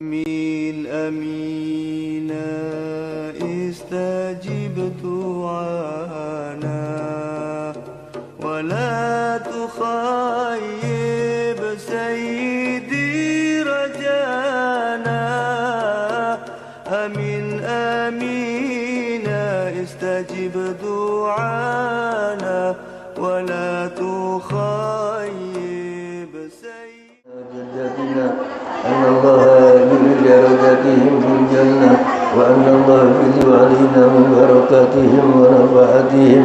آمين آمين استجب دعانا ولا تخيب سيدي رجانا. آمين آمين استجب دعانا ولا تخيب سيدي. أن الله يجعل درجاتهم في الجنة وأن الله يفيض علينا من بركاتهم ونفعاتهم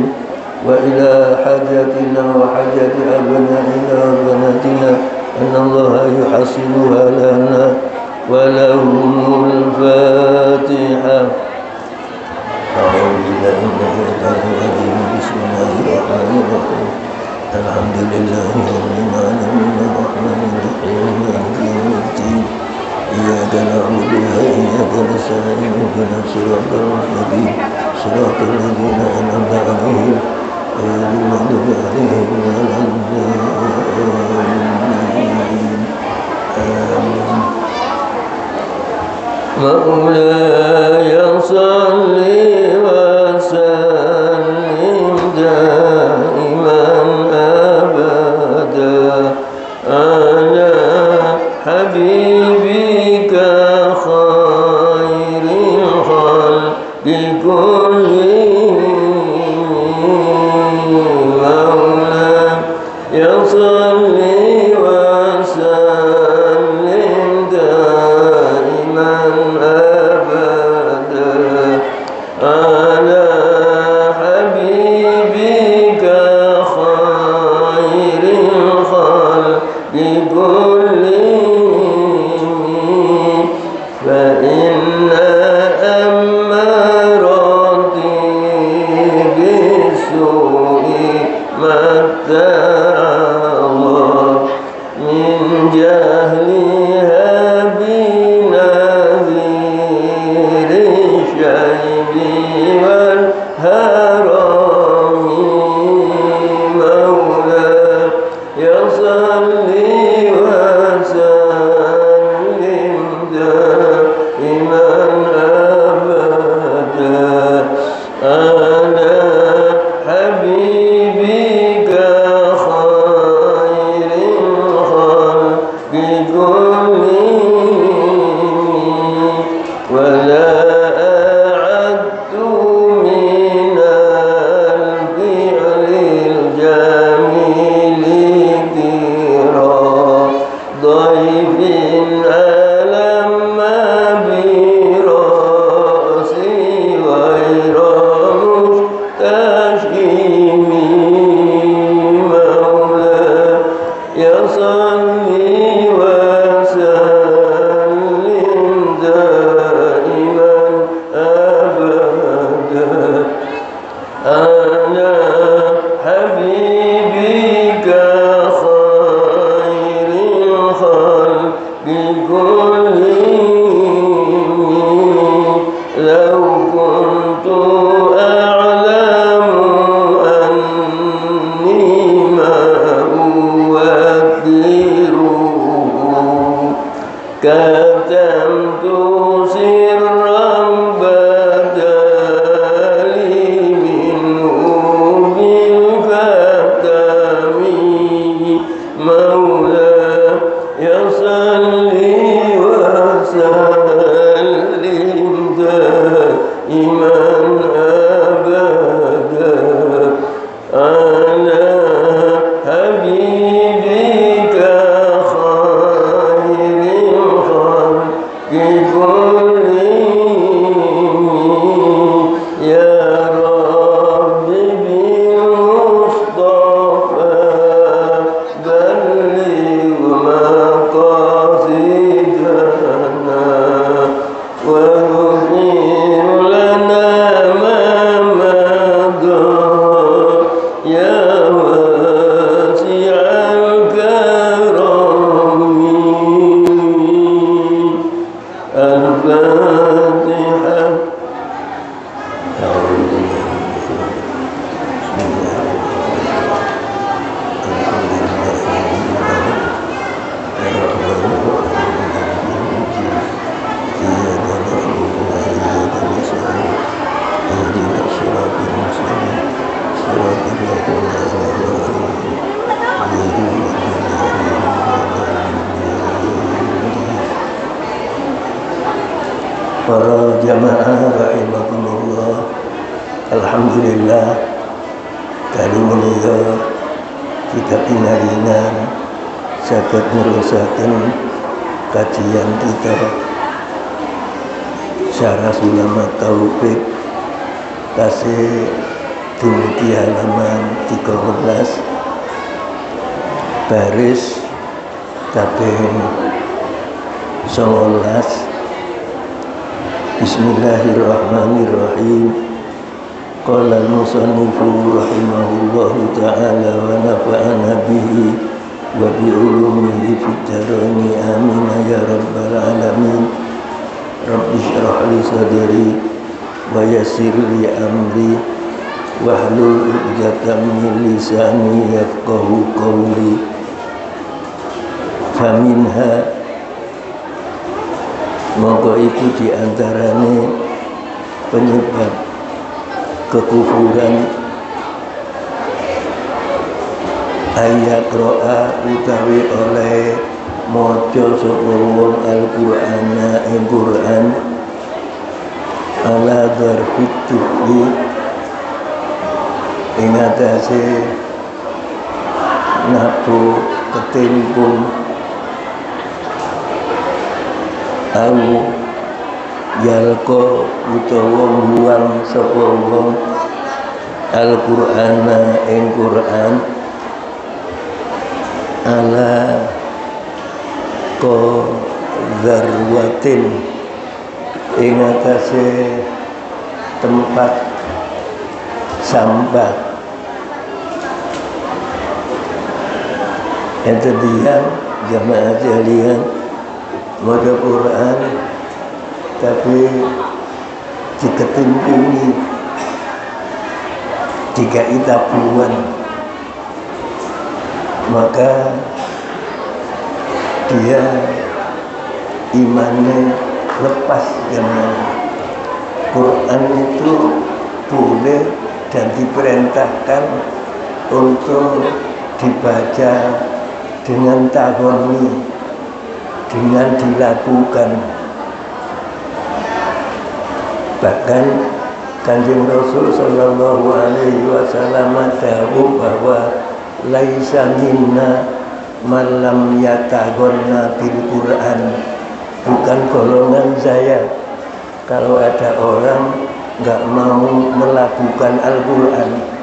وإلى حاجاتنا وحاجات أبنائنا وبناتنا أن الله يحصلها لنا ولهم الفاتحة. أعوذ بالله من الشيطان الرجيم. بسم الله الرحمن الرحيم. الحمد لله رب العالمين الرحمن الرحيم مالك يوم الدين. إياك نعبد وإياك نستعين اهدنا الصراط المستقيم صراط الذين أنعمت عليهم غير المغضوب عليهم ولا الضالين. آمين. مولاي صل وسلم دائما أبدا على حبيبك خير الخلق كلهم. مولاي صل وسلم دائما أبدا على حبيبك خير الخلق كلهم. فإن أمارتي بالسوء ما اتعظت من جهلها بنذير الشيب والهرم. مولاي صل وسلم دائما أبدا على حبيبك خير الخلق كلهم. ولا أعدت من الفعل الجميل ذكرى ضيف ألم برأسي غير مستشكم. مولاي صل وسلم دائما أبدا على حبيبك خير الخلق كلهم. لو كنت أعلم أني ما أودره كتمت سرا بدا لي منه بالكتم. مولاي صل وسلم دائما أبدا على حبيبك خير الخلق كلهم. يا رب بالمصطفى بلغ مقاصدنا واغفر لنا ما مضى يا واسع الكرم. Para jamaah rahimakumullah, alhamdulillah kali menika kita pinaringan saged nerusaken kajian kita Syarah Sulamat Taufik tasih dumugi halaman 13 baris kaping 19. Bismillahirrahmanirrahim. Qala al-musannifu rahimahullahu ta'ala wa nafa'ana bihi wa bi ulumihi fid dharain amin ya rabbal alamin. Rabbi shrah li sadri wa yassir li amri wahlul 'uqdatam min lisani yafqahu qawli. Faminha monggo itu diantaranya penyebab kekufuran ayat ro'a utawi oleh maca sapa wong Al-Qur'ana ing Qur'an ala dzarfit tuhi ing atase nabu ketempung au yalko utawa buang sapa wong Al-Qur'ana ing Qur'an ala ko zarwatin ing atase tempat sampah ente dia jamaah jalian maca Quran tapi diketimpungi jika itapuan maka dia imannya lepas dengan Quran itu boleh dan diperintahkan untuk dibaca dengan tahoni, dengan dilakukan. Bahkan Kanjeng Rasul sallallahu alaihi wasallam dawuh bahwa laisa minna man lam yataghanna bil Qur'an, bukan golongan saya kalau ada orang enggak mau melakukan Al-Qur'an.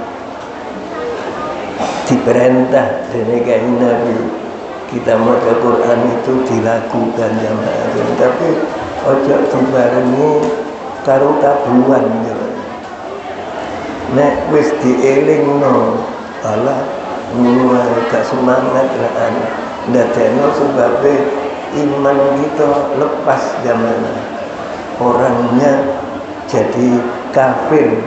Diperintah dengan Nabi kita maca Quran itu dilakukan jamaah, tapi ojo dibarengi karo tabuhan jamaah. Nek wis dielingno ala mulai gak semangat lah ndadekno sebabe iman kita lepas jamaah. Orangnya jadi kafir,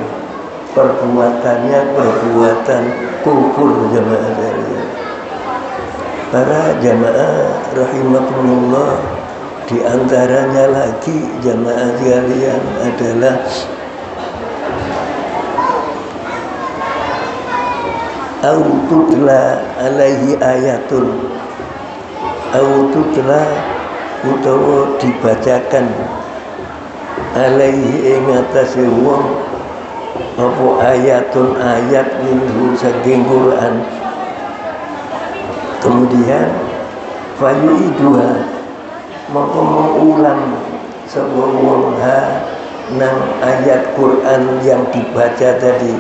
perbuatannya perbuatan kufur jamaah sekalian. Para jamaah rahimakumullah, di antaranya lagi jamaah sekalian adalah aututla alaihi ayatun, aututla utawa dibacakan alaihi ing atase wong apa ayatun ayat minhu saking Quran, kemudian fayu'iduha maka mengulang sebuah wong nang ayat Quran yang dibaca tadi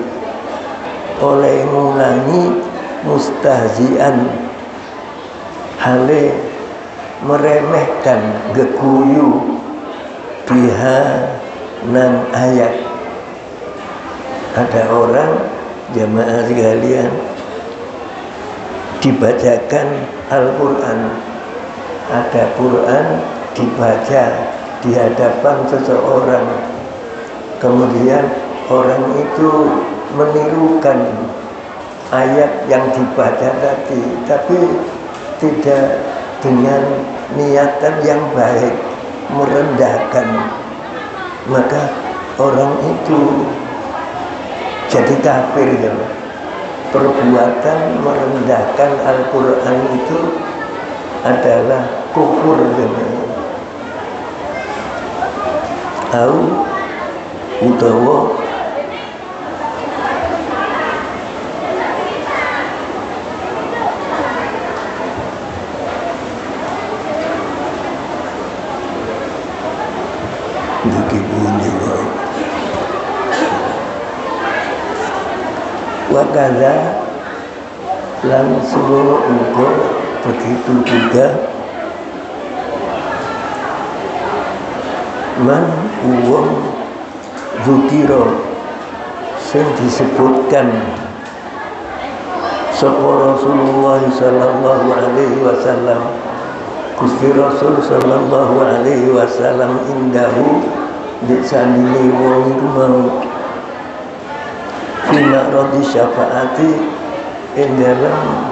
oleh ngulangi mustahzian hale meremehkan geguyu biha nang ayat. Ada orang jamaah sekalian dibacakan Al-Quran, ada Quran dibaca di hadapan seseorang, kemudian orang itu menirukan ayat yang dibaca tadi, tapi tidak dengan niatan yang baik, merendahkan, maka orang itu jadi kafir ya. Perbuatan merendahkan Al-Quran itu adalah kufur ya. au utawa iki bunyi wae wakala lan seluruh uga begitu juga man uwong zukiro sing disebutkan sapa Rasulullah sallallahu alaihi wasallam Gusti Rasul sallallahu alaihi wasallam indahu di sanine wong iku mau fina rodi syafaati ing dalam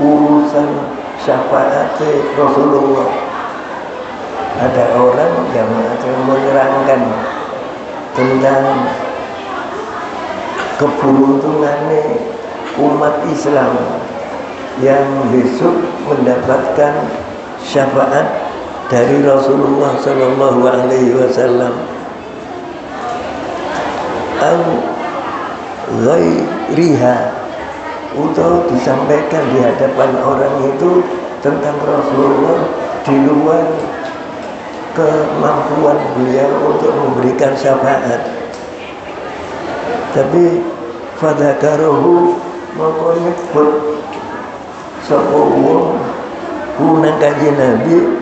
urusan syafaati Rasulullah. Ada orang yang menerangkan tentang keberuntungannya umat Islam yang besok mendapatkan syafaat dari Rasulullah sallallahu alaihi wasallam. Au ghairiha untuk disampaikan di hadapan orang itu tentang Rasulullah di luar kemampuan beliau untuk memberikan syafaat. Tapi fadzakarahu maka nyebut sapa wong kunang kanjeng Nabi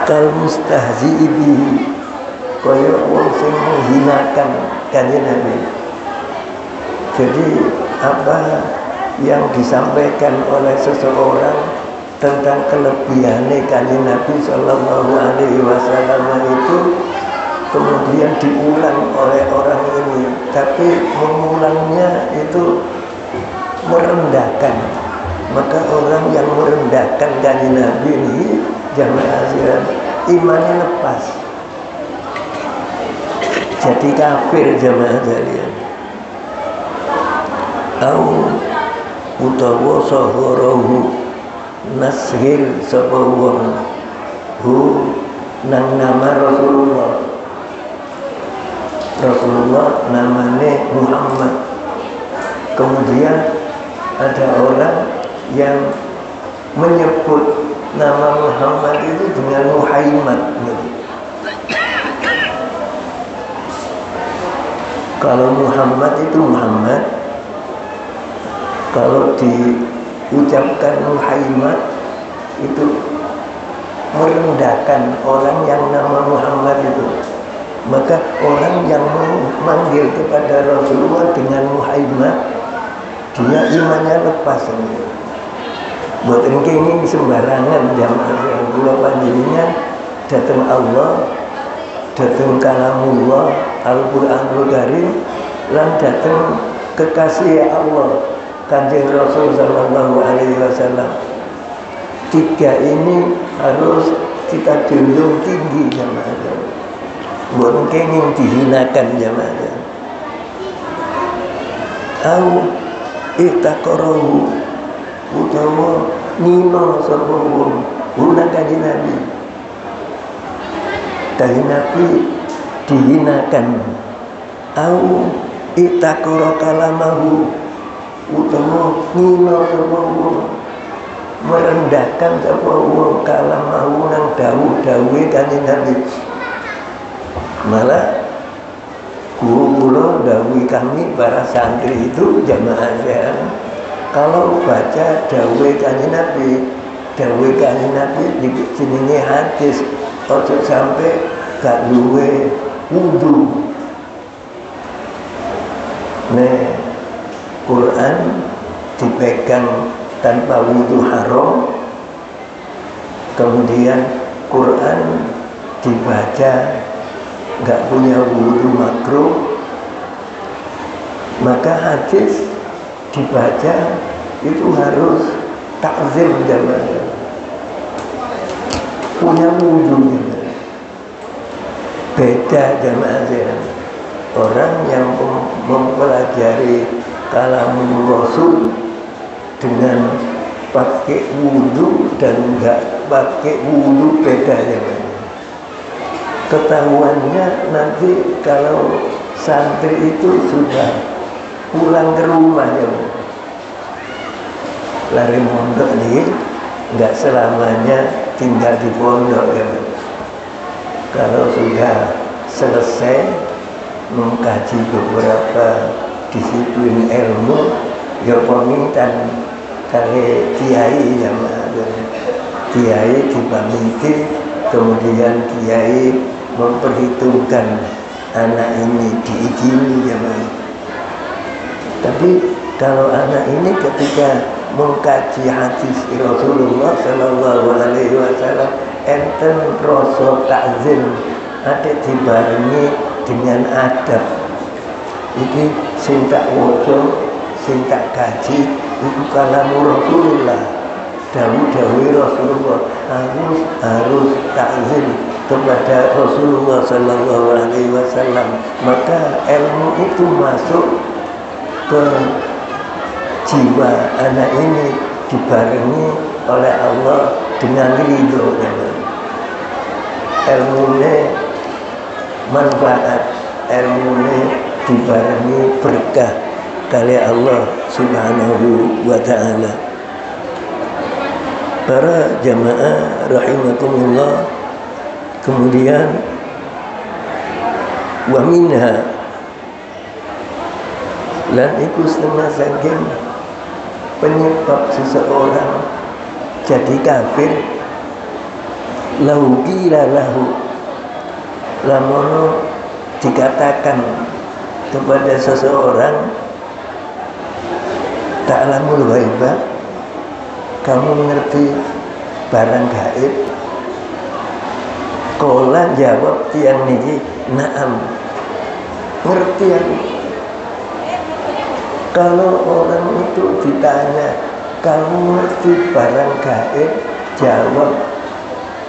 kal mustahzi'i bihi kaya wong sing menghinakan kanjeng Nabi. Jadi apa yang disampaikan oleh seseorang tentang kelebihannya kanjeng Nabi sallallahu alaihi wasallam itu kemudian diulang oleh orang ini, tapi mengulangnya itu merendahkan. Maka orang yang merendahkan kanjeng Nabi ini jamaah sekalian imannya lepas, jadi kafir jamaah sekalian. Au utawa saharahu nashil sapa wong hu nang nama Rasulullah namanya Muhammad. Kemudian ada orang yang menyebut nama Muhammad itu dengan Muhammad. Kalau Muhammad itu Muhammad, kalau diucapkan Muhammad itu merendahkan orang yang nama Muhammad itu. Maka orang yang memanggil kepada Rasulullah dengan Muhammad, dia imannya lepas ini. Buat ini sembarangan jamaah yang kula panjenengan datang Allah, datang kalamullah Al-Qur'anul Karim, lan datang kekasih Allah Kanjeng Rasul sallallahu alaihi wasallam. Tiga ini harus kita junjung tinggi jamaah. Buat yang dihinakan jamaah. Au itakorohu utawa nino sapa wong guna kanjeng Nabi. Kanjeng Nabi dihinakan. Au itakoro kalamahu utawa nino sapa wong merendahkan sapa wong kalamahu nang dawuh-dawuhe kanjeng Nabi. Malah guru kula dawuhi kami para santri itu jamaah sekalian, kalau baca dawuh kanjeng Nabi jenenge hadis, ojo sampai gak duwe wudu. Nah, Quran dipegang tanpa wudu haram, kemudian Quran dibaca nggak punya wudu makruh, maka hadis dibaca itu harus takzim jamaah, punya wudu. Beda jamaah sekalian, orang yang mempelajari kalamul Rasul dengan pakai wudu dan nggak pakai wudu beda jamaah. ketahuannya nanti kalau santri itu sudah pulang ke rumah ya, lari mondok nih nggak selamanya tinggal di pondok ya. Kalau sudah selesai mengkaji beberapa disiplin ilmu ya pamitan kali kiai ya, kiai dipamiti, kemudian kiai memperhitungkan anak ini diizini ya. Tapi kalau anak ini ketika mengkaji hadis Rasulullah Sallallahu Alaihi Wasallam, enten rasa takzim ada dibarengi dengan adab. Iki sing tak waca, sing tak kaji itu kalamu Rasulullah, dawuh Rasulullah, harus takzim kepada Rasulullah Sallallahu Alaihi Wasallam. Maka ilmu itu masuk ke jiwa anak ini, dibarengi oleh Allah dengan ridho. Ilmunya manfaat, ilmunya dibarengi berkah kali Allah Subhanahu wa ta'ala. Para jamaah rahimakumullah, kemudian wa minha, lan iku setengah saking penyebab seseorang jadi kafir, lahu qila lahu, lamono dikatakan kepada seseorang, ta'lamul ghaibah, kamu mengerti barang gaib? Qala jawab tiang niki, na'am, ngerti aku. Kalau orang itu ditanya, kamu ngerti barang gaib? Jawab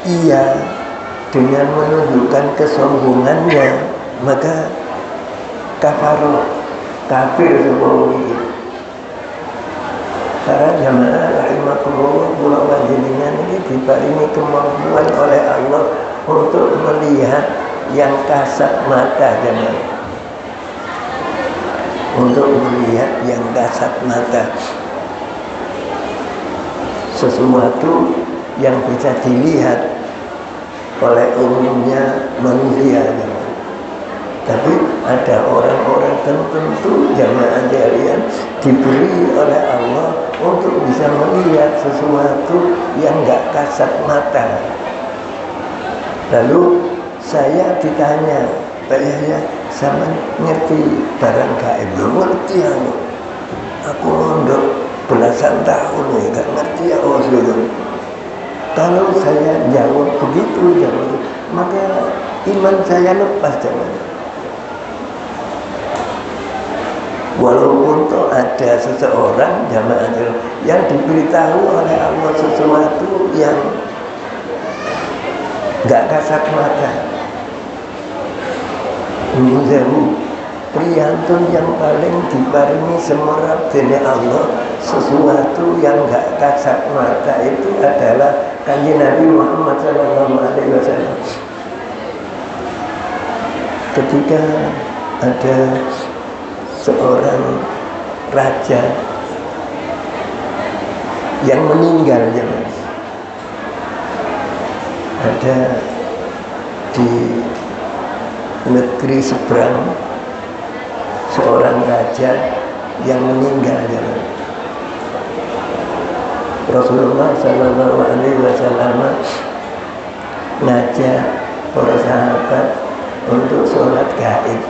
iya, dengan menunjukkan kesombongannya, maka kafaro, kafir semua ini. Para jamaah rahimakumullah, kula panjenengan ini diparingi kemampuan oleh Allah untuk melihat yang kasat mata jamaah. Untuk melihat yang kasat mata, sesuatu yang bisa dilihat oleh umumnya manusia. Tapi ada orang-orang tertentu jamaah sekalian diberi oleh Allah untuk bisa melihat sesuatu yang enggak kasat mata. Lalu saya ditanya, Pak Yahya, sama ngerti barang gaib? Ngerti aku mondok belasan tahun ya, gak ngerti ya Rasulullah. Kalau saya jawab begitu, maka iman saya lepas jangan. Walaupun toh ada seseorang jamaah yang diberitahu oleh Allah sesuatu yang gak kasat mata, Muzamu priyantun yang paling diparingi semerap dari Allah sesuatu yang gak kasat mata itu adalah Kanjeng Nabi Muhammad SAW. Ketika ada seorang raja yang meninggal, ada di negeri seberang seorang raja yang meninggal. Rasulullah Sallallahu Alaihi Wasallam ngajak para sahabat untuk sholat gaib.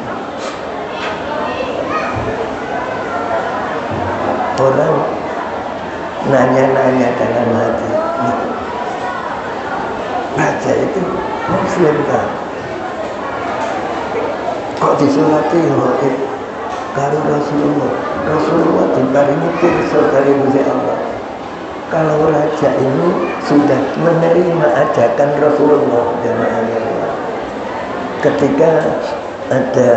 Orang nanya-nanya dalam hati, raja itu muslim kan? Kok disolati gaib karo Rasulullah? Rasulullah diparingi pirsa dari Gusti Allah. Kalau raja ini sudah menerima ajakan Rasulullah, ketika ada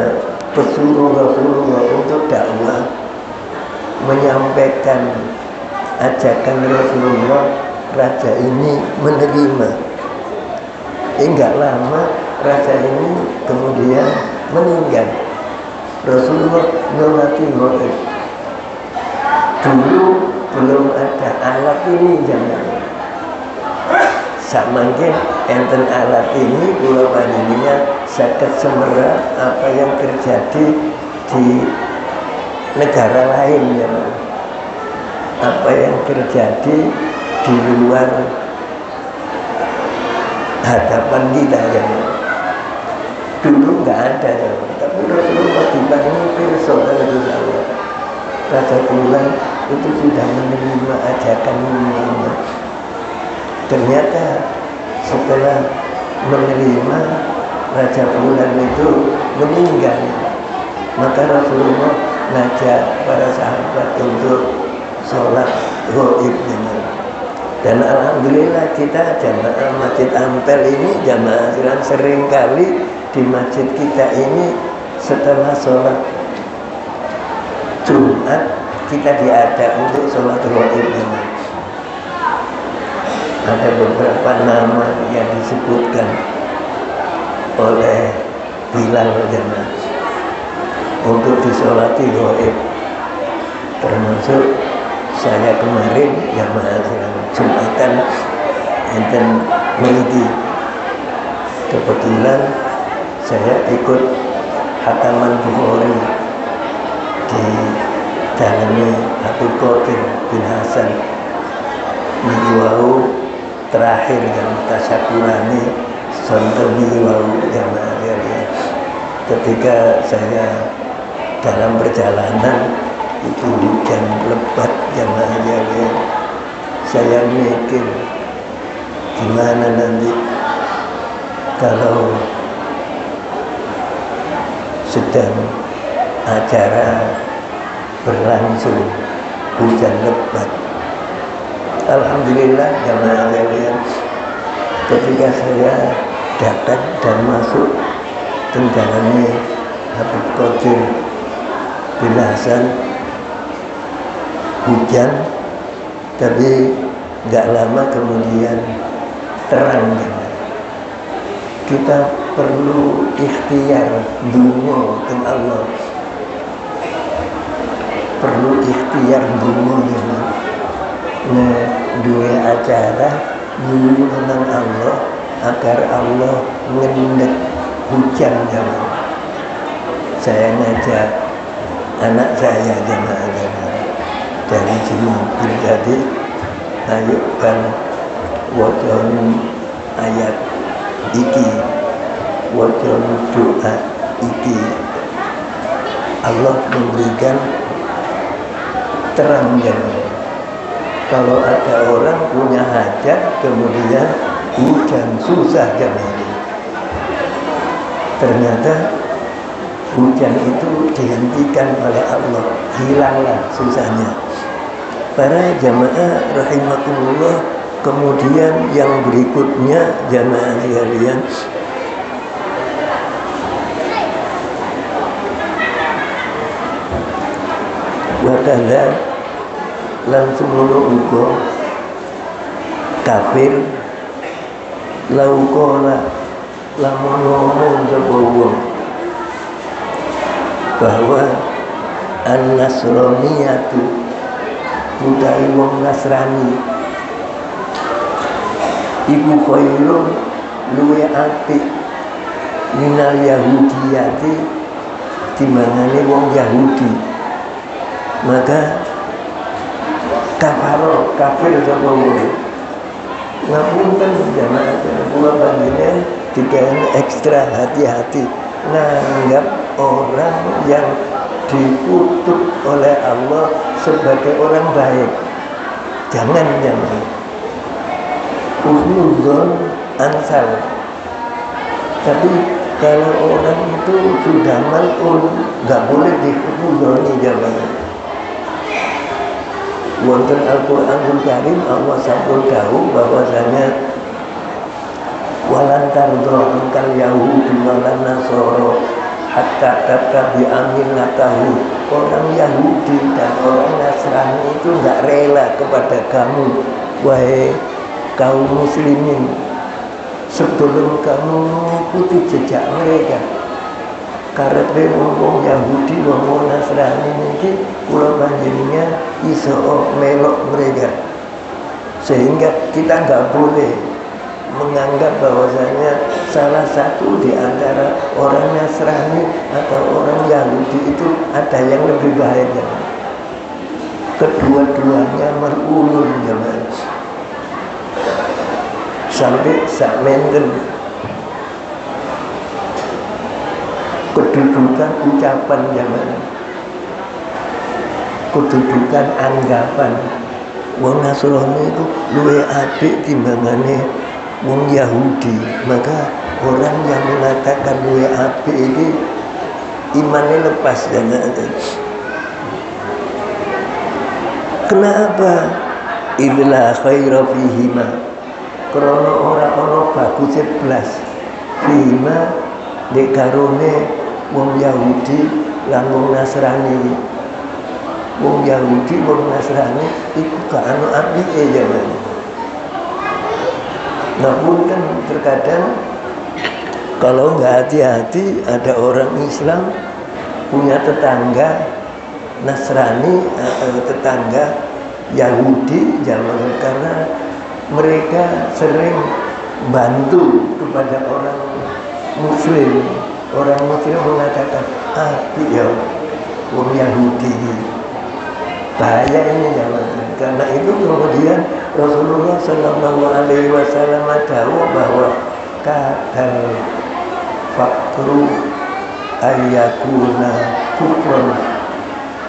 pesuruh Rasulullah untuk dakwah menyampaikan ajakan Rasulullah, raja ini menerima. Enggak lama raja ini kemudian meninggal. Rasulullah nyolati ghaib. Dulu belum ada alat ini zaman. Samangke enten alat ini kula panjenengan saged semera apa yang terjadi di negara lain ya. Apa yang terjadi di luar hadapan kita ya. Dulu nggak ada ya. Tapi Rasulullah dibangun pirsa itu Allah. Raja Bulan itu sudah menerima ajakan Muhammad. Ternyata setelah menerima Raja Bulan itu meninggal, maka Rasulullah ngajak para sahabat untuk sholat ghaib. Dan alhamdulillah kita jamaah Masjid Ampel ini jamaah yang sering kali di masjid kita ini setelah sholat Jumat kita diajak untuk sholat ghaib. Ada beberapa nama yang disebutkan oleh Bilal jamaah untuk disolati ghaib, termasuk saya kemarin jamaah Jumatan enten Mengidi. Kebetulan saya ikut hataman Bukhari di dalamnya Habib Qadir bin Hasan Niwau terakhir yang tasyakurani sonten Niwau jamaah ya. Ketika saya dalam perjalanan itu hujan lebat jamaah ya. Saya mikir gimana nanti kalau sedang acara berlangsung hujan lebat. Alhamdulillah jamaah sekalian, ketika saya datang dan masuk ke dalamnya Habib Qadir bin Hasan, hujan, tapi nggak lama kemudian terang. Kita perlu ikhtiar dungo ke Allah, perlu ikhtiar dungo ya. Nah, dua acara dulu tentang Allah agar Allah ngendek hujan jamaah. Saya ngajak anak saya jamaah dari Cimahi, jadi ayo kan wajan ayat iki, wajan doa iki, Allah memberikan terang jamaah. Kalau ada orang punya hajat kemudian hujan susah jamaah. Ternyata hujan itu dihentikan oleh Allah, hilanglah susahnya. Para jamaah rahimakumullah, kemudian yang berikutnya jamaah sekalian, wakala langsung uga kafir laukola lamun ngomong sapa wong bahwa an-nasraniyatu utawi wong Nasrani iku khairun luwe apik minal yahudiyati timbangane wong Yahudi, maka kafir sapa wong. Ngapunten jamaah kula panjenengan dikene ekstra hati-hati nanggap orang yang dikutuk oleh Allah sebagai orang baik. Jangan husnuzon ansal. Tapi kalau orang itu sudah mal'un, nggak boleh dihusnuzoni jamaah. Wonten Al-Qur'anul Karim Allah sampun tahu bahwasanya walan tardha ankal yahudi walan nasara hatta tattabi'a millatahu. Orang Yahudi dan orang Nasrani itu enggak rela kepada kamu wahai kaum muslimin, sebelum kamu mengikuti jejak mereka. Karepe wong Yahudi, wong Nasrani niki kula panjenengan iso melok mereka. Sehingga kita nggak boleh menganggap bahwasanya salah satu di antara orang Nasrani atau orang Yahudi itu ada yang lebih baik. Kedua-duanya merulur zaman. Sampai sakmenten kedudukan ucapan zaman, kedudukan anggapan wong Nasrani itu luwih apik timbangane wong Yahudi. Maka orang yang mengatakan luwih apik ini imannya lepas zaman. Kenapa? Idla khaira fihima, karena orang-orang bagus blas fihima dek karone wong Yahudi lan wong Nasrani. Wong Yahudi, wong Nasrani iku gak ana apike zaman. Namun kan terkadang kalau nggak hati-hati ada orang Islam punya tetangga Nasrani atau tetangga Yahudi zaman, karena mereka sering bantu kepada orang Muslim. Orang Muslim mengatakan, ya orang Yahudi, bahaya ini zaman. Karena itu kemudian Rasulullah Sallallahu Alaihi Wasallam tahu bahwa kadal fakru ayakuna kufran,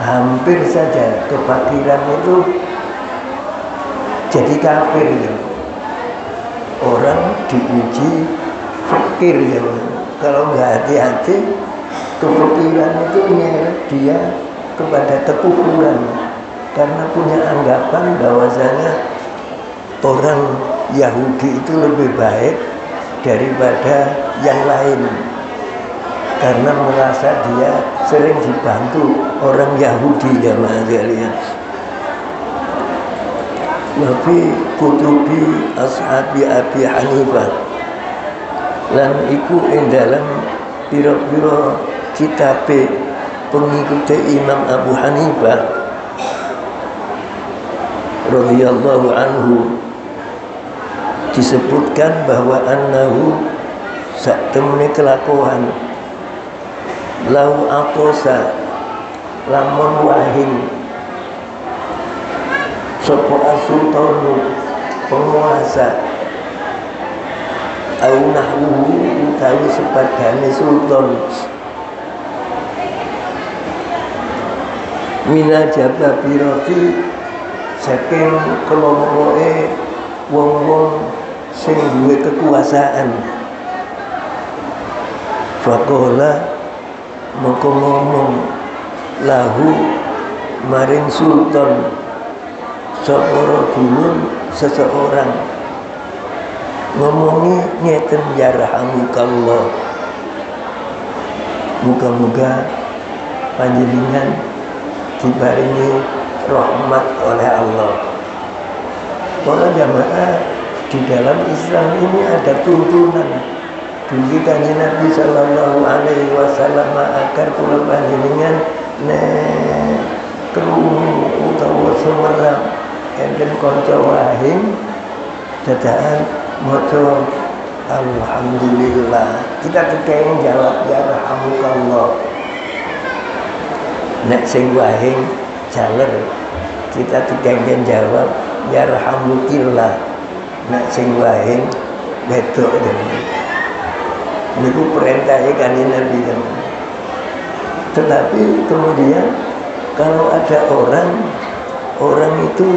hampir saja kefakiran itu jadi kafir ya. Orang diuji fakir ya. Kalau nggak hati-hati, kefakiran itu menyeret dia kepada kekufuran, karena punya anggapan bahwasanya orang Yahudi itu lebih baik daripada yang lain, karena merasa dia sering dibantu orang Yahudi jamaah sekalian. Nabi kutubi ashabi Abi Hanifah lan iku ing dalam pira-pira kitabe pengikuti Imam Abu Hanifah radhiyallahu anhu disebutkan bahwa annahu sak temene kelakuan lau aqosa lamun wahing sapa asultanu penguasa au nahwu utawi sepadane sultan mina jababirati saking kelompoke wong-wong sing duwe kekuasaan. Faqala moko ngomong lahu maring sultan sapa rajulun seseorang ngomongi ngeten yarhamukallah, muga-muga panjenengan diparingi rahmat oleh Allah. Para jamaah, di dalam Islam ini ada tuntunan. Dulu kanjeng Nabi Sallallahu Alaihi Wasallam agar kula panjenengan krungu utawa semerap enten kanca wahing dadakan maca alhamdulillah, kita kekenging jawab yarhamukallah. Nek sing wahing jaler kita kekenging jawab yarhamukillah. Nek sing wahing wedok niku perintahnya kanjeng Nabi. Tetapi kemudian kalau ada orang itu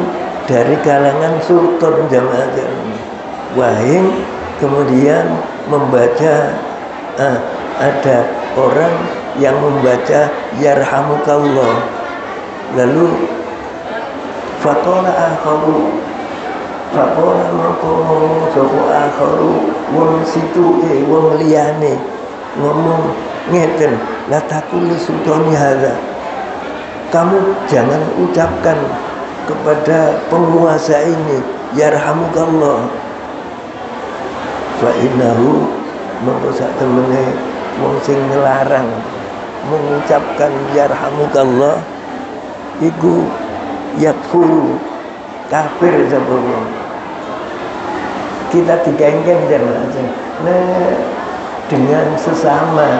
dari kalangan sultan jamaah wahing, kemudian membaca ada orang yang membaca yarhamukallah, lalu faqala akharu faqala ngomong sapa akharu wong situ wong liyane ngomong ngeten, la taqulu sultani hadza, kamu jangan ucapkan kepada penguasa ini yarhamukallah. Fa innahu mongko sak temene wong sing ngelarang mengucapkan yarhamukallah iku yakfur kafir sapa wong. Kita digenggen jamaah. Nah, dengan sesama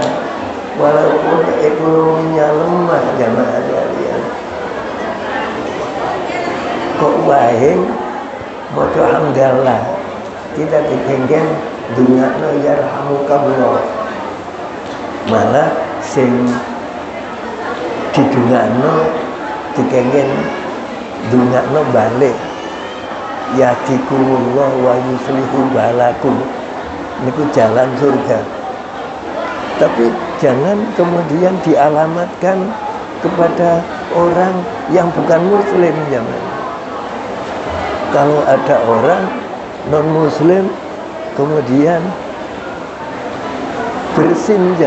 walaupun ekonominya lemah jamaah sekalian. Kok wae maca hamdalah kita digenggen dungakno yarhamukallah. Malah sing didungakno digenggen dungakno balik yahdikumullah wa yuslihu balakum niku jalan surga. Tapi jangan kemudian dialamatkan kepada orang yang bukan muslim jangan. Kalau ada orang non muslim kemudian bersin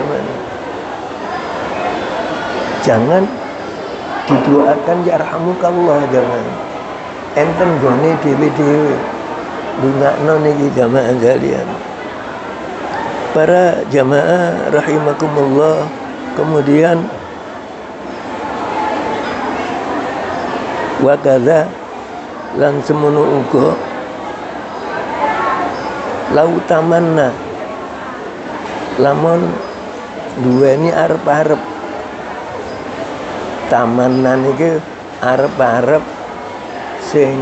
jangan didoakan yarhamukallah jangan. Enten gone dhewe-dhewe ndongakno niki jamaah sekalian. Para jamaah rahimakumullah, kemudian wa kadza lan semono uga lau tamanna lamun duweni arep-arep tamanna niki arep-arep sing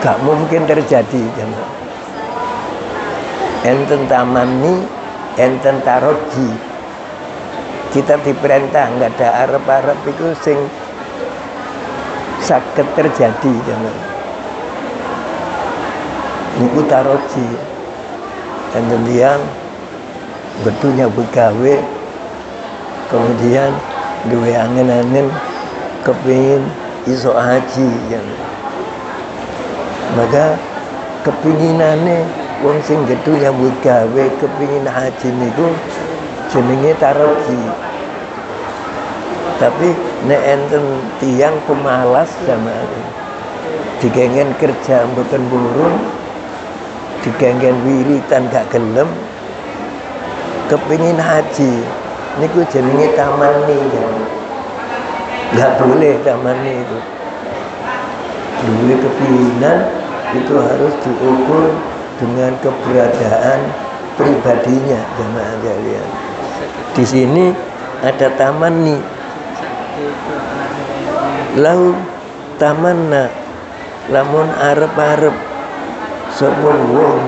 gak mungkin terjadi jamaah. Enten tamanni, enten taroji. Kita diperintah nggak ada arep-arep itu sing saged terjadi jamaah. Niku taroji. Enten tiyang betunya begawe kemudian duwe angen-angen kepingin iso haji jamaah. Maka kepinginane wong sing gedhu nyambut gawe kepingin haji niku jenenge taroji. Tapi nek enten tiyang pemalas jamaah digenggen kerja mboten burung, digenggen wiritan gak gelem kepingin haji niku jenenge tamani jamaah. Gak boleh tamani itu. Duwe kepinginan itu harus diukur dengan keberadaan pribadinya jamaah sekalian. Di sini ada tamanni. Lau tamanna lamun arep-arep sapa wong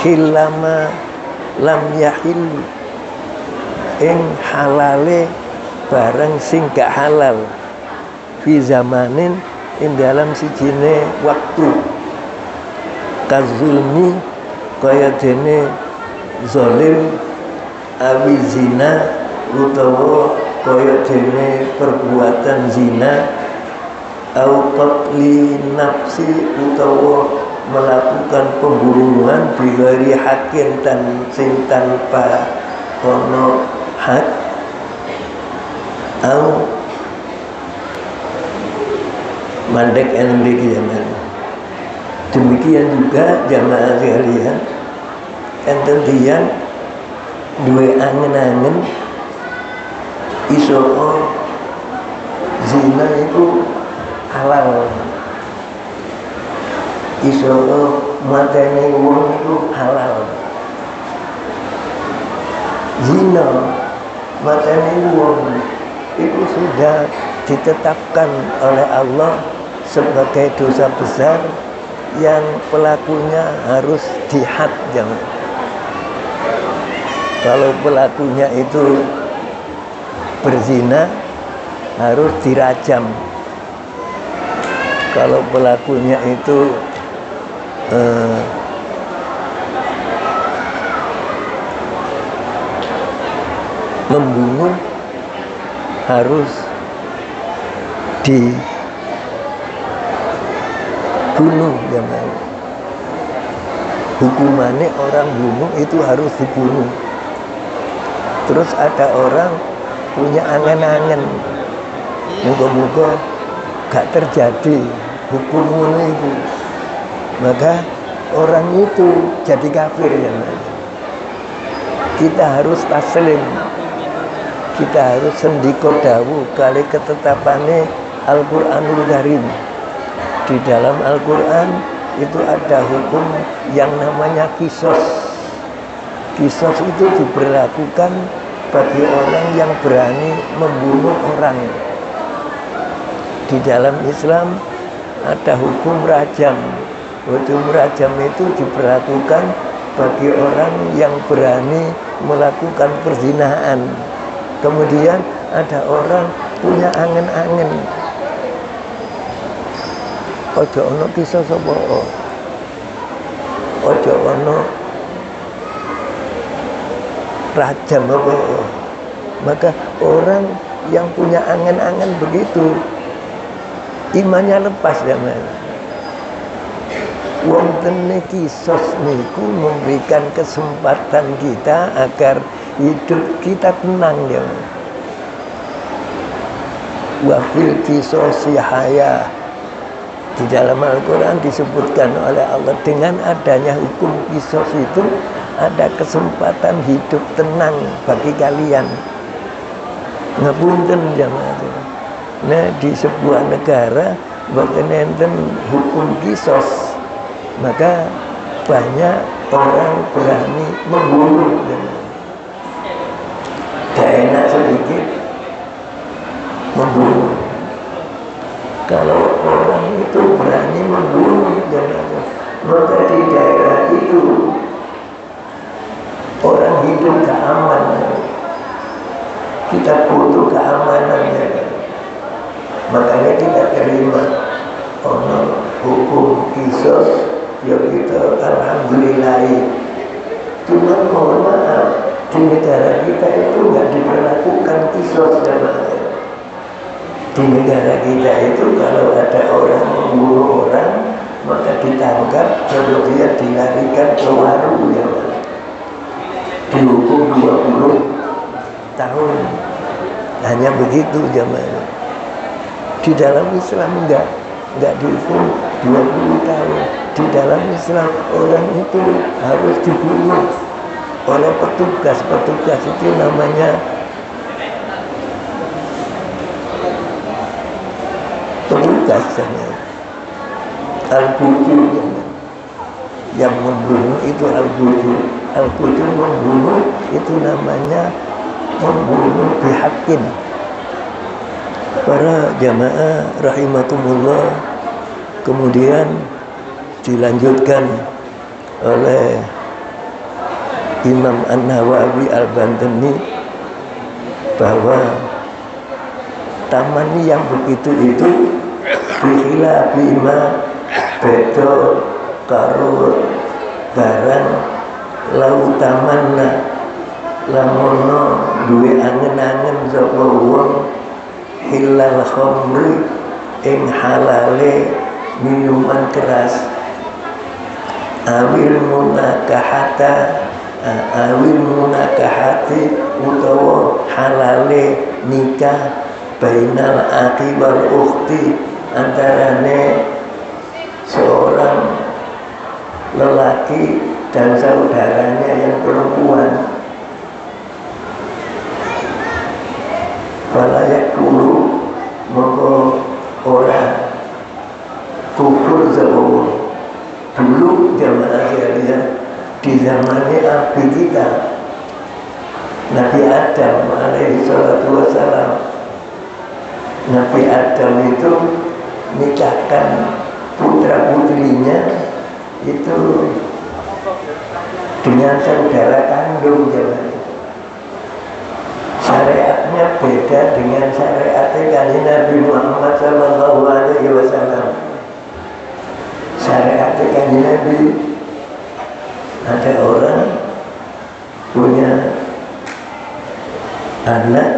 hilama lam yahil ing halale barang sing gak halal fi zamanin ing dalam sijine waktu kazulmi kaya dene zalim awi zina utawa kaya dene perbuatan zina au qatli nafsi utawa melakukan pembunuhan bighairi hakin dan sing tanpa ono hak au mandek endek zaman. Demikian juga jamaah sekalian enten tiyang duwe angen-angen iso zina itu halal, iso mateni wong itu halal. Zina mateni wong itu sudah ditetapkan oleh Allah sebagai dosa besar yang pelakunya harus dihad jangan. Kalau pelakunya itu berzina harus dirajam. Kalau pelakunya itu membunuh harus dibunuh jangan. Hukumannya orang bunuh itu harus dibunuh. Terus ada orang punya angan-angan, moga-moga gak terjadi hukum itu, maka orang itu jadi kafir ya. Kita harus taslim, kita harus sendiko dawu kali ketetapannya Al-Quranul Karim. Di dalam Al-Quran itu ada hukum yang namanya kisos. Kisos itu diberlakukan bagi orang yang berani membunuh orang. Di dalam Islam ada hukum rajam. Hukum rajam itu diberlakukan bagi orang yang berani melakukan perzinahan. Kemudian ada orang punya angen-angen. Ojo ono kisah sapa. Ojo ono rajam apa. Maka orang yang punya angen-angen begitu imannya lepas zaman. Wonten kisos niku memberikan kesempatan kita agar hidup kita tenang ya. Wa fil qisasi haya. Di dalam Al-Quran disebutkan oleh Allah dengan adanya hukum kisos itu ada kesempatan hidup tenang bagi kalian. Ngapunten jamaah. Nah di sebuah negara boten enten hukum kisos, maka banyak orang berani membunuh. Gak enak sedikit membunuh. Kalau orang itu berani membunuh, maka di daerah itu orang hidup gak aman. Kita butuh keamanannya. Makanya kita terima hukum kisos. Ya kita alhamdulillah. Cuma mohon maaf, di negara kita itu nggak diberlakukan kisos jamaah. Di negara kita itu kalau ada orang membunuh orang, maka ditangkap, kemudian dilarikan ke warung ya. Dihukum 20 tahun. Hanya begitu jamaah. Di dalam Islam enggak dihukum 20 tahun. Di dalam Islam orang itu harus dibunuh oleh petugas. Petugas itu namanya petugas al-budu. Yang membunuh itu al-budu. Al-budu membunuh itu namanya membunuh bihaqqin. Para jamaah rahimakumullah, kemudian dilanjutkan oleh Imam An-Nawawi Al-Bantani bahwa taman yang begitu itu bihila bima bedo karo barang lau tamanna lamono duwe angen-angen sapa wong hilal khamri ing halale minuman keras awil munakahati utawa halale nikah bainal akhi wal ukhti antarane seorang lelaki dan saudaranya yang perempuan. Falayak dulu maka orang kufur zaman dulu jamaah sekalian di zamannya Nabi kita Nabi Adam alaihi salatu wassalam. Nabi Adam itu nikahkan putra putrinya itu dengan saudara kandung jamaah. Syariatnya beda dengan syariatnya kanjeng Nabi Muhammad sallallahu alaihi wasallam. Syariatnya kanjeng Nabi ada orang punya anak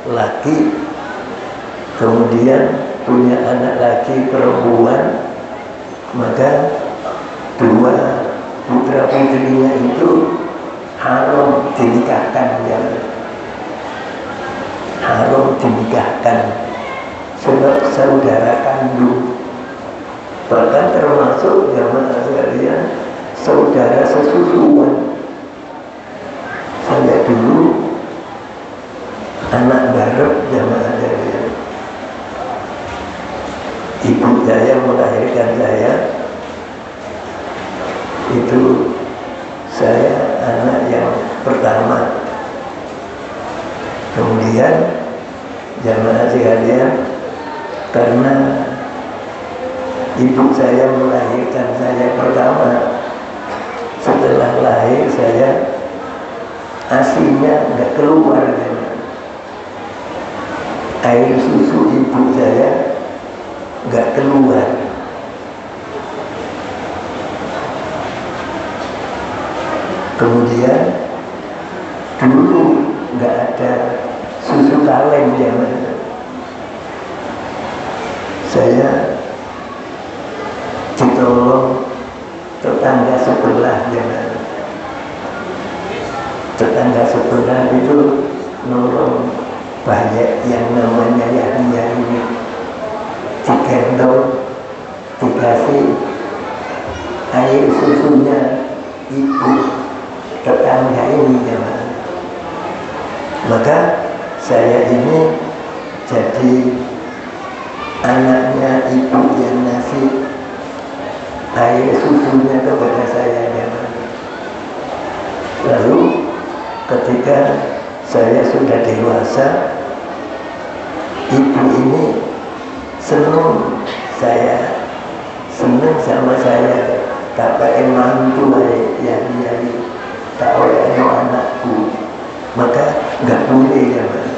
laki, kemudian punya anak laki perempuan, maka dua putra putrinya itu haram dinikahkan ya. Haram dinikahkan sebab saudara kandung. bahkan termasuk jamaah sekalian saudara sesusuan. Saya dulu anak barep jamaah sekalian. Ibu saya melahirkan saya, itu saya anak yang pertama. Kemudian jamaah sekalian, karena ibu saya melahirkan saya pertama, setelah lahir saya asinya nggak keluar, air susu ibu saya nggak keluar. Kemudian dulu nggak ada susu kaleng zaman. Saya ditolong tetangga sebelah zaman. Tetangga sebelah itu nolong banyak yang namanya Yahya ini, digendong, dikasih air susunya ibu tetangga ini zaman. Maka saya ini jadi anaknya ibu yang ngasih air susunya kepada saya zaman. Lalu ketika saya sudah dewasa, ibu ini senang sama saya, tak pakai mantu yang tak oleh anakku, maka nggak boleh ya Mas.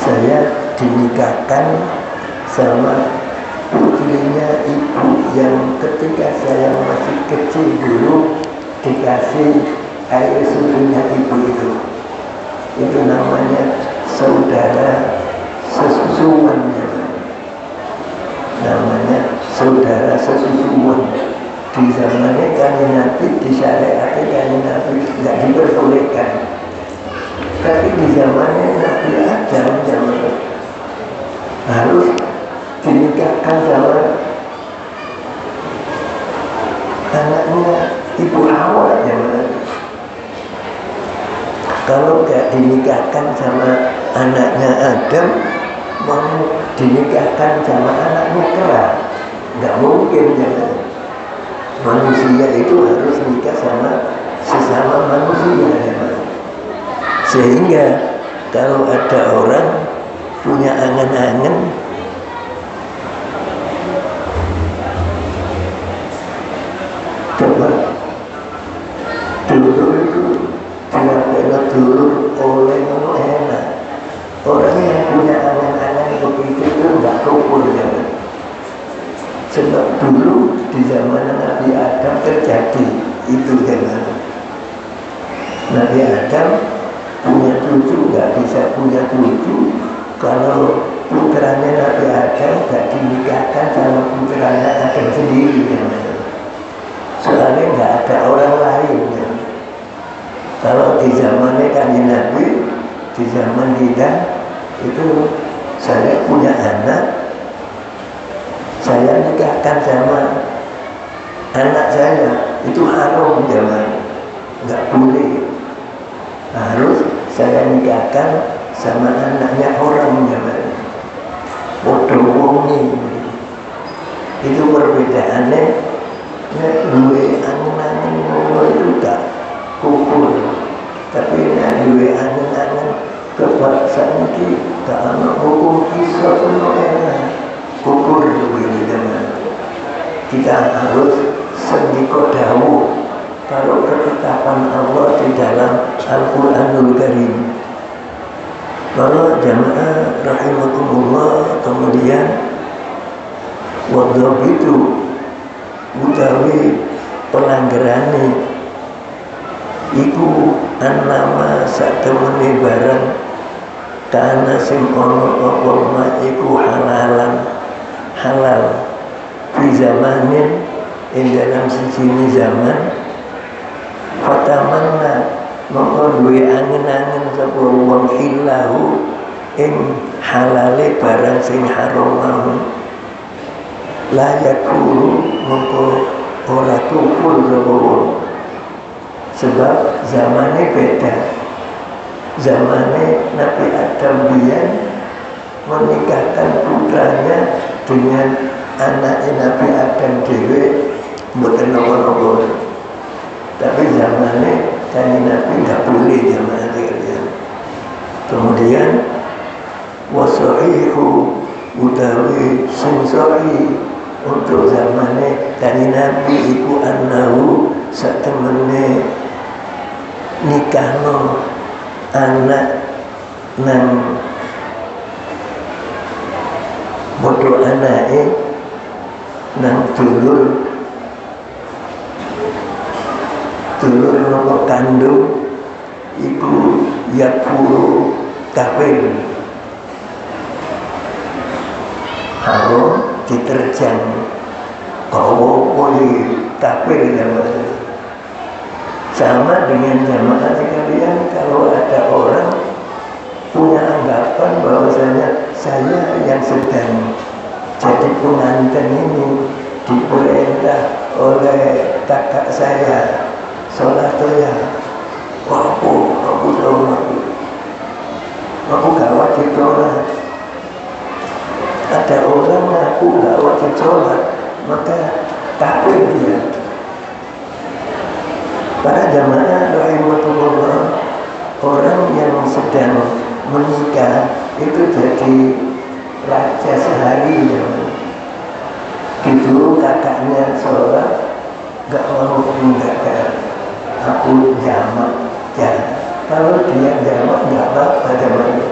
Saya dinikahkan sama putrinya ibu yang ketika saya masih kecil dulu dikasih air susunya ibu itu namanya saudara sesusuan, namanya saudara sesusuan. Di zamannya Kanjeng Nabi disyariatkan, Kanjeng Nabi nggak diperbolehkan, tapi di zamannya Nabi Adam harus dinikahkan sama anaknya ibu Hawa zaman. Kalau nggak dinikahkan sama anaknya Adam, mau dinikahkan sama anaknya Kera, nggak mungkin jangan. Manusia itu harus nikah sama sesama manusia ya. Sehingga kalau ada orang punya angan-angan coba dulu itu tidak dulu oleh enak. Orang yang punya angan-angan begitu itu nggak rukun ya. Sebab dulu di zaman Nabi Adam terjadi itu zaman. Nabi Adam punya cucu, nggak bisa punya cucu kalau putranya Nabi Adam nggak dinikahkan sama putranya Adam sendiri zaman. Soalnya nggak ada orang lain ya. Kalau di zamannya Kanjeng Nabi, di zaman kita itu saya punya anak, saya nikahkan sama anak saya, itu haram zaman, nggak boleh. Harus saya nikahkan sama anaknya orang zaman. Bodoh wongi. Itu perbedaannya. Dua angan-angan itu gak kukur, tapi dua angan-angan kebangsaan ini gak ada hukum kisah semua kukur begini zaman. Kita harus sendiko dawu kalau ketetapan Allah di dalam Al-Quranul Karim. Kalau jamaah rahimakumullah, kemudian wadhab itu utawi pelanggarane iku annama satemene barang kana sing ana apa ma iku halalan halal di zamanin ing dalam siji zaman fatamanna mongko duwe angen-angen sapa wong hilahu ing halale barang sing haram mau layak guru mengko ora kumpul sapa wong. Sebab zamannya beda. Zamannya Nabi Adam biyen menikahkan putranya dengan anaknya Nabi Adam dhewe mboten napa-napa. Tapi zamannya kan Nabi tidak boleh zaman kalian. Kemudian wasahihu utawi sing sahih untuk zamannya kan Nabi iku annahu satemene nikahno anak nang bodoh anake nang dulur nomor kandung iku yakuru kafir haram diterjang kau boleh kafir sama dengan jamaah sekalian. Kalau ada orang punya anggapan bahwasanya saya yang sedang jadi pengantin ini diperintah oleh kakak saya sholat ya, aku gak wajib sholat. Ada orang aku gak wajib sholat, maka kafir dia. Para jamaah rahimahullah, orang yang sedang menikah itu jadi raja sehari ya. Gitu kakaknya sholat gak mau meninggalkan, aku jamak ya. Kalau dia jamak gak apa-apa jamak.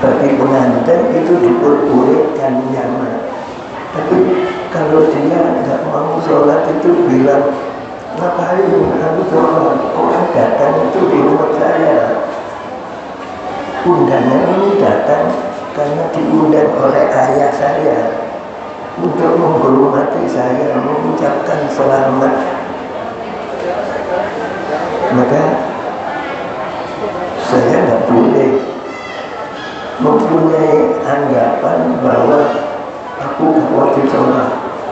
Bagi pengantin itu diperbolehkan jamak. Tapi kalau dia gak mau sholat itu bilang ngapain aku sholat, orang datang itu di rumah saya. Undangan ini datang karena diundang oleh ayah saya untuk menghormati saya, mengucapkan selamat. Maka saya tidak boleh mempunyai anggapan bahwa aku tidak wajib sholat.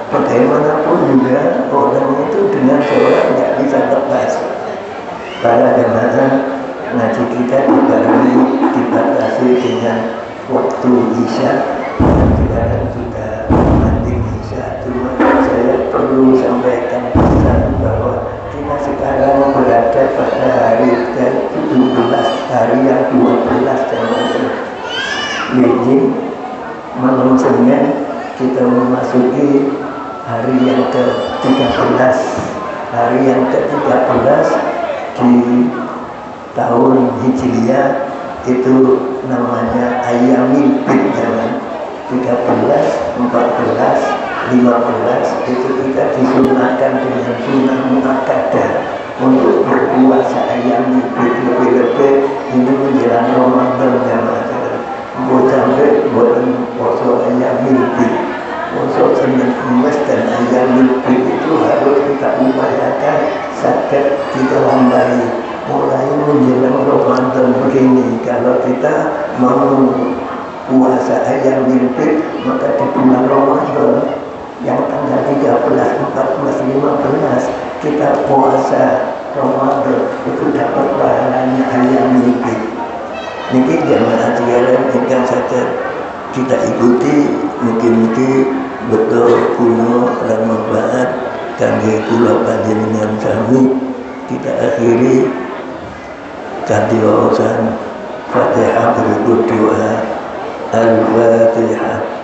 Bagaimanapun juga orang itu dengan sholat tidak bisa lepas. Para jamaah ngaji kita dibatasi dengan waktu isya, dan juga mandi isya. Cuma saya perlu sampaikan pesan bahwa kita sekarang berada pada hari ke-17, hari yang 12 Januari. Ini malam Senin kita memasuki hari yang ke-13. Hari yang ke-13 di tahun Hijriah itu namanya Ayyamil Bid. 13, 14, 15 itu kita disunahkan dengan sunnah muakkadah untuk berpuasa Ayyamil Bid. Lebih-lebih ini menjelang Ramadan jamaah. Sampai buatan puasa Ayyamil Bid, puasa Senin Kemis dan Ayyamil Bid itu harus kita upayakan sakit kita lambai. Mulai menjelang Ramadan begini, kalau kita mau puasa Ayyamil Bid, maka di bulan Ramadan yang tanggal 13, 14, 15 kita puasa Ramadan itu dapat pahalanya Ayyamil Bid. Niki jamaah sekalian ingkang saja kita ikuti, mungkin betul kuno lan manfaat kangge kula panjenengan sami. Kita akhiri kanthi wawasan Fatihah berikut doa Al-Fatihah.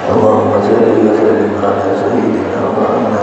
Allahumma salli wa sallim ala sayyidina Muhammad